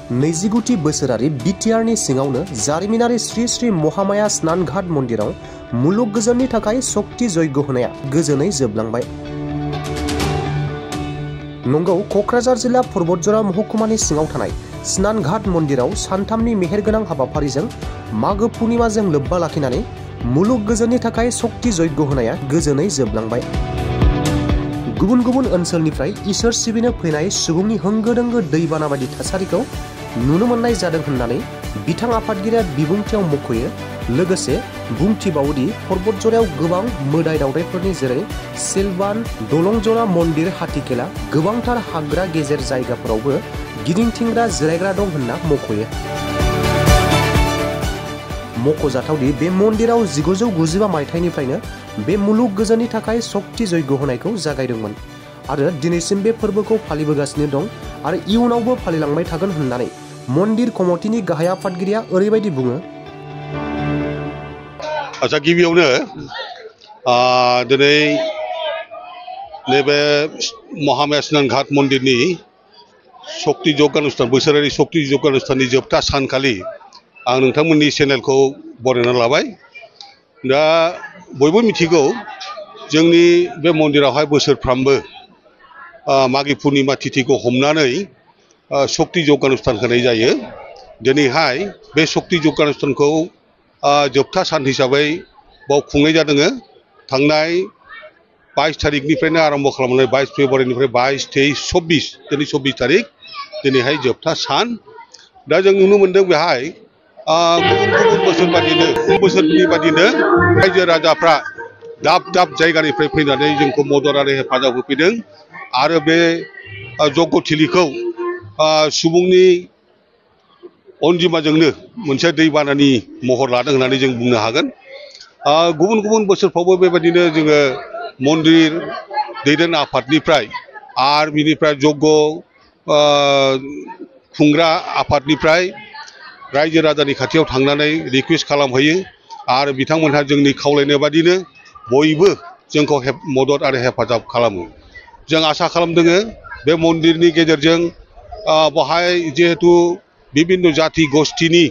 29 बोसोरारि बिटिआरनि सिङावनो जारिमिनारि श्री श्री महामाया स्नानघाट मन्दिराव मुलुग गोजोननि थाखाय शक्ति यज्ञ होनाया गोजोनै जोबलांबाय। नंगौ, कक्राझार जिल्ला पर्बतजरा महकुमानि सिङाव थानाय स्नानघाट मन्दिराव सानथामनि मेहेरगोनां हाबाफारिजों मागो पुर्णिमाजों लोब्बा लाखिनानै मुलुग गोजोननि थाखाय शक्ति यज्ञ होनाया गोजोनै जोबलांबाय। गुबुन गुबुन ओनसोलनिफ्राय इसोर सिबिनो फैनाय सुबुंनि होंगो दोंगो दैबाना बायदि थासारिखौ नुनो मोननाय जादों होननानै बिथां आफादगिरिया बिबुंथियाव मख'यो। लोगोसे बुंथिबावोदि पर्बतजरायाव गोबां मोदाय दावदायफोरनि जेरै सिलबान, दलंजरा मन्दिर, हाथिखेला गोबांथार हाग्रा गेजेर जायगाफोरावबो गिदिंथिंग्रा जिरायग्रा दं होनना मख'यो। मख'जाथावदि बे मन्दिराव 1995 मायथाइनिफ्रायनो बे मुलुग गोजोननि थाखाय शक्ति यज्ञ होनायखौ जागायदोंमोन आरो दिनैसिम बे फोरबोखौ फालिबोगासिनो दं आरो इयुनावबो फालिलांबाय थागोन होननानै मन्दिर कमिटिनि गाहाय आफादगिरिया ओरैबायदि बुङो। आच्छा, गिबियावनो दिनै नैबे महामाया स्नानघाट मन्दिरनि शक्ति यज्ञ अनुष्ठान, बोसोरारि शक्ति यज्ञ अनुष्ठाननि जोबथा सानखालि आं नोंथांमोननि चेनेलखौ बरायना लाबाय। दा बयबो मिथिगौ जोंनि बे मन्दिरावहाय बोसोरफ्रामबो मागि पुर्णिमा तिथिखौ हमनानै शक्ति यज्ञ अनुष्ठान होनाय जायो। दिनैहाय बे शक्ति यज्ञ अनुष्ठानखौ जोबथा सान हिसाबै बाव खुंनाय जादों। थांनाय 22 तारिखनिफ्रायनो आरम्भ खालामनानै 22 फेब्रुवारिनिफ्राय 22, 23, 24 दिनै 24 तारिख दिनैहाय जोबथा सान। दा जों नुनो मोनदों बेहाय गुबुन गुबुन बोसोरनि बादिनो रायजो राजाफ्रा दाब दाब जायगानिफ्राय फैनानै जोंखौ मदद आरो हेफाजाब होफैदों आरो बे यज्ञथिलिखौ सुबुंनि अनजिमाजोंनो मोनसे दैबानानि महर लादों होननानै जों बुंनो हागोन। गुबुन गुबुन बोसोरफ्रावबो बेबायदिनो जोङो मन्दिर दैदेन आफादनिफ्राय आरो बिनिफ्राय यज्ञ खुंग्रा आफादनिफ्राय रायजो राजानि खाथियाव थांनानै रिकुवेस्ट खालामहैयो आरो बिथांमोनहा जोंनि खावलायनाय बादिनो बयबो जोंखौ मदद आरो हेफाजाब खालामो। जों आसा खालामदों बे मन्दिरनि गेजेरजों बेहाय जिहेतु बिभिन्न जाति गस्थिनि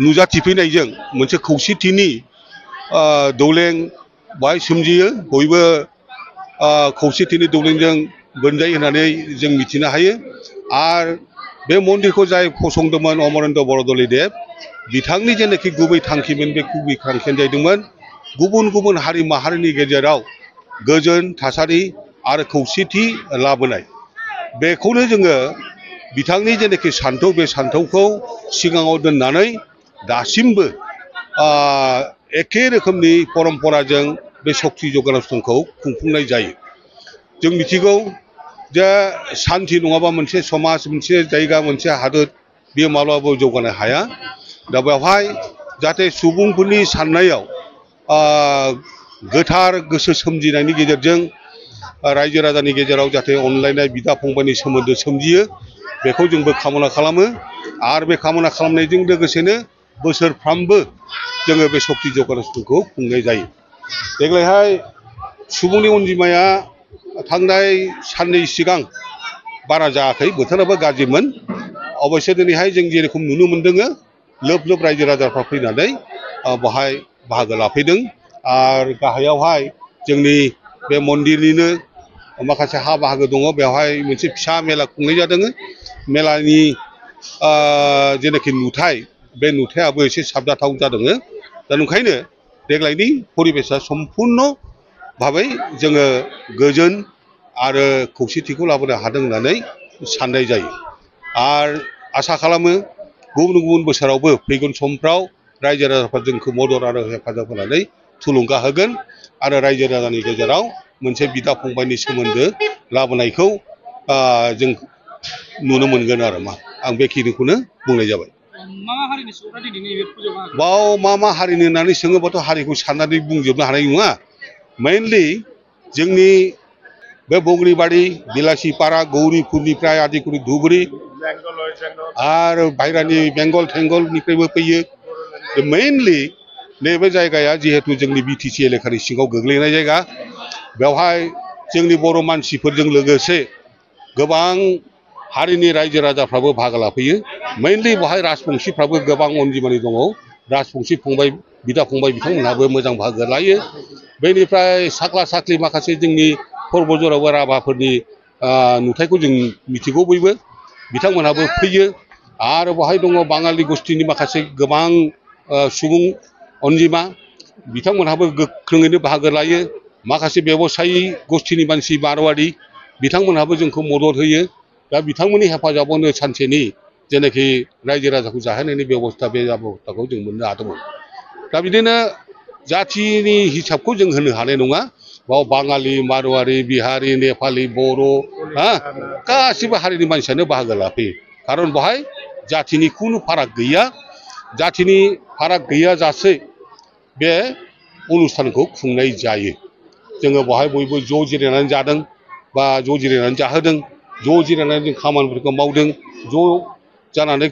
नुजाथिफैनायजों मोनसे खौसेथिनि दौलें बाहाय सोमजियो। बयबो खौसेथिनि दौलेंजों बोनजायो होननानै जों मिथिनो हायो। आरो बे मन्दिरखौ जाय फसंदोंमोन अमरेन्द्र बरदलैदेव बिथांनि जेनाखि गुबै थांखिमोन, बे गुबै थांखियानो जाहैदोंमोन गुबुन गुबुन हारि माहारिनि गेजेराव गोजोन थासारि आरो खौसेथि लाबोनाय। बेखौनो जोङो बिथांनि जेनाखि सान्थौ, बे सान्थौखौ सिगाङाव दोननानै दासिमबो एखे रोखोमनि परम्पराजों बे शक्ति यज्ञ अनुष्ठानखौ खुंफुंनाय जायो। जों मिथिगौ जे सान्थि नङाबा मोनसे समाज, मोनसे जायगा, मोनसे हादोर बेयो माब्लाबाबो जौगानो हाया। दा बेवहाय जाहाथे सुबुंफोरनि साननायाव गोथार गोसो सोमजिनायनि गेजेरजों रायजो राजानि गेजेराव जाहाथे अनलायनाय बिदा फंबायनि सोमोन्दो सोमजियो, बेखौ जोंबो कामना खालामो। आरो बे कामना खालामनायजों लोगोसेनो बोसोरफ्रामबो जोङो बे शक्ति यज्ञ अनुष्ठानखौ खुंनाय जायो। देग्लायहाय सुबुंनि अनजिमाया थांनाय साननै सिगां बारा जायाखै, बोथोराबो गाज्रिमोन। अबयसे दिनैहाय जों जेरखम नुनो मोन्दों लोब लोब रायजो राजाफ्रा फैनानै बेहाय बाहागो लाफैदों। आरो गाहायावहाय जोंनि बे मन्दिरनिनो माखासे हा बाहागो दङ, बेवहाय मोनसे फिसा मेला खुंनाय जादों। मेलानि जेनाखि नुथाय, बे नुथायाबो एसे साबजाथाव जादों। दा ओंखायनो देग्लायनि परिबेसा सम्पुर्ण भाबै जोङो गोजोन आरो खौसेथिखौ लाबोनो हादों होननानै साननाय जायो। आरो आसा खालामो गुबुन गुबुन बोसोरावबो फैगोन समफ्राव रायजो राजाफ्रा जोंखौ मदद आरो हेफाजाब होनानै थुलुंगा होगोन आरो रायजो राजानि गेजेराव मोनसे बिदा फंबायनि सोमोन्दो लाबोनायखौ जों नुनो मोनगोन आरो आं बेखिनिखौनो बुंनाय जाबाय। बाव मा हारिनि होननानै सोङोबाथ' हारिखौ साननानै बुंजोबनो हानाय नङा। मेइनलि जोंनि बे बग्रिबारि, बिलासिपारा, गौरीपुरनिफ्राय आदिकुरि, धुबुरी आरो बाहेरानि बेंगल थेंगलनिफ्रायबो फैयो। मेइनलि नैबे जायगाया जिहेतु जोंनि बिटिसि एलेकानि सिङाव गोग्लैनाय जायगा, बेवहाय जोंनि बर' मानसिफोरजों लोगोसे गोबां हारिनि रायजो राजाफ्राबो बाहागो लाफैयो मेनलि बेवहाय राजबंशीफ्राबो गोबां अनजिमानि दङ राजबंशी फंबाय बिदा फंबाय बिथांमोनहाबो मोजां बाहागो लायो बेनिफ्राय साख्ला साख्लि माखासे जोंनि परबतजराबो राभाफोरनि नुथायखौ जों मिथिगौ बयबो बिथांमोनहाबो फैयो आरो बेवहाय दङ बाङालि गोष्ठीनि माखासे गोबां सुबुं अनजिमा बिथांमोनहाबो गोख्रोङैनो बाहागो लायो माखासे बेबसायी गोष्ठीनि मानसि मारवाड़ी बिथांमोनहाबो जोंखौ मदद होयो दा बिथांमोननि हेफाजाबावनो सानसेनि जेनाखि रायजो राजाखौ जाहोनायनि बेबस्था बे बेबस्थाखौ जों मोननो हादोंमोन दा बिदिनो जाथिनि हिसाबखौ जों होनो हानाय नङा बाव बाङालि मारवाड़ी बिहारी नेपाली बर' गासिबो हारिनि मानसियानो बाहागो लाफैयो खारन बेवहाय जाथिनि खुनु फाराग गैया जाथिनि फाराग गैयाजासे बे अनुष्ठानखौ खुंनाय जायो जोङो बेवहाय बयबो ज' जिरायनानै जादों बा ज' जिरायनानै जाहोदों ज' जिरायनानै जों खामानिफोरखौ मावदों ज' जानानै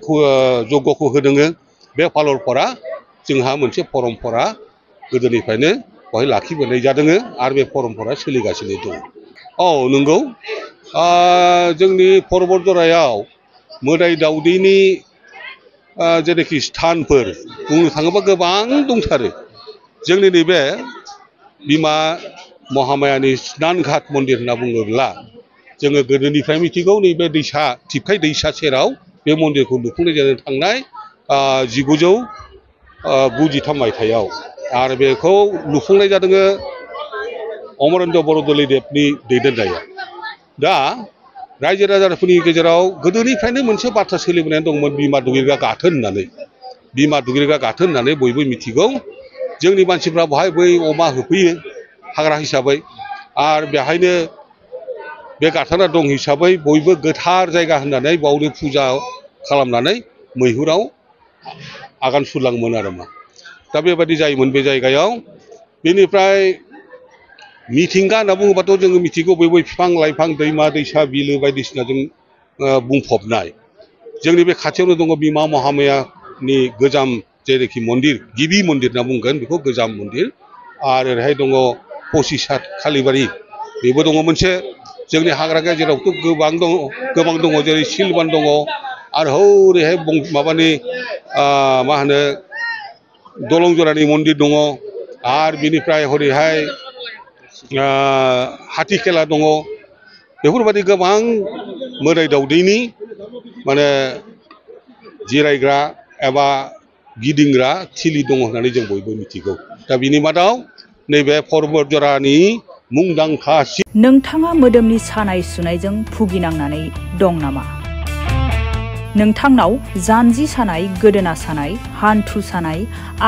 जग्यखौ होदों बे फालरफोरा जोंहा मोनसे परम्परा गोदोनिफ्रायनो बेवहाय लाखिबोनाय जादों आरो बे परम्परा सोलिगासिनो दं औ नंगौ जोंनि परबतजरायाव मोदाय दावदैनि जेनाखि स्थानफोर बुंनो थाङोबा गोबां दंथारो जोंनि नैबे बिमा महामायानि स्नान घाट मन्दिर होनना बुङोब्ला जोङो गोदोनिफ्राय मिथिगौ नैबे दैसा थिफखाय दैसा सेराव बे मन्दिरखौ लुफुंनाय जादों थांनाय 1993 मायथाइयाव आरो बेखौ लुफुंनाय जादों अमरेन्द्र बरदलैदेवनि दैदेननायाव दा रायजो राजाफोरनि गेजेराव गोदोनिफ्रायनो मोनसे बाथ्रा सोलिबोनाय दंमोन बिमा दुगैग्रा गाथोन होननानै बिमा दुगैग्रा गाथोन होननानै बयबो मिथिगौ जोंनि मानसिफ्रा बेवहाय बै अमा होफैयो हाग्रा हिसाबै आरो बेहायनो बे गाथोना दं हिसाबै बयबो गोथार जायगा होननानै बावनो फुजा खालामनानै मैहुराव आगान सुरलाङोमोन आरो मा दा बेबायदि जायोमोन बे जायगायाव बेनिफ्राय मिथिंगा होनना बुङोबाथ' जोङो मिथिगौ बयबो बिफां लाइफां दैमा दैसा बिलो बायदिसिनाजों बुंफबनाय जोंनि बे खाथियावनो दङ बिमा महामायानि गोजाम जेरैखि मन्दिर गिबि मन्दिर होनना बुंगोन बेखौ गोजाम मन्दिर आरो ओरैहाय दङ पसिसात खालिबारि बेबो दङ मोनसे जोंनि हाग्रा गेजेरावथ' गोबां दङ जेरै सिलबान दङ आरो हौरैहाय माबानि मा होनो दलंजरानि मन्दिर दङ आरो बिनिफ्राय हरैहाय हाथिखेला दङ बेफोरबायदि गोबां मोदाय दावदैनि माने जिरायग्रा एबा गिदिंग्रा थिलि दङ होननानै जों बयबो मिथिगौ दा बिनि मादाव नैबे परबतजरानि मुंदांखा नोंथाङा मोदोमनि सानाय सुनायजों भुगिनांनानै दं नामा नोंथांनाव जानजि सानाय गोदोना सानाय हान्थु सानाय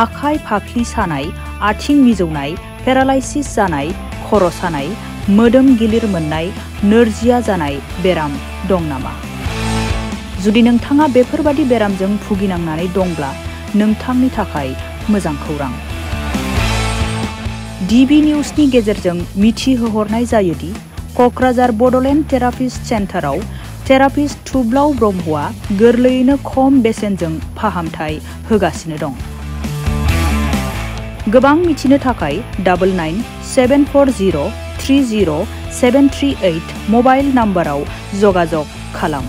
आखाइ फाफ्लि सानाय आथिं मिजौनाय पेरालाइसिस जानाय खर' सानाय मोदोम गिलिर मोननाय नोरजिया जानाय बेराम दं नामा जुदि नोंथाङा बेफोरबादि बेरामजों भुगिनांनानै दंब्ला नोंथांनि थाखाय मोजां खौरां DB निउसनि गेजेरजों मिथिहोहरनाय जायोदि क'क्राझार बड'लेण्ड थेरापिस्ट सेन्टाराव थेरापिस्ट थुब्लाव ब्रह्मआ गोरलैयैनो खम बेसेनजों फाहामथाय होगासिनो दं गोबां मिथिनो थाखाय 9974030738 मबाइल नाम्बाराव जगाजग खालाम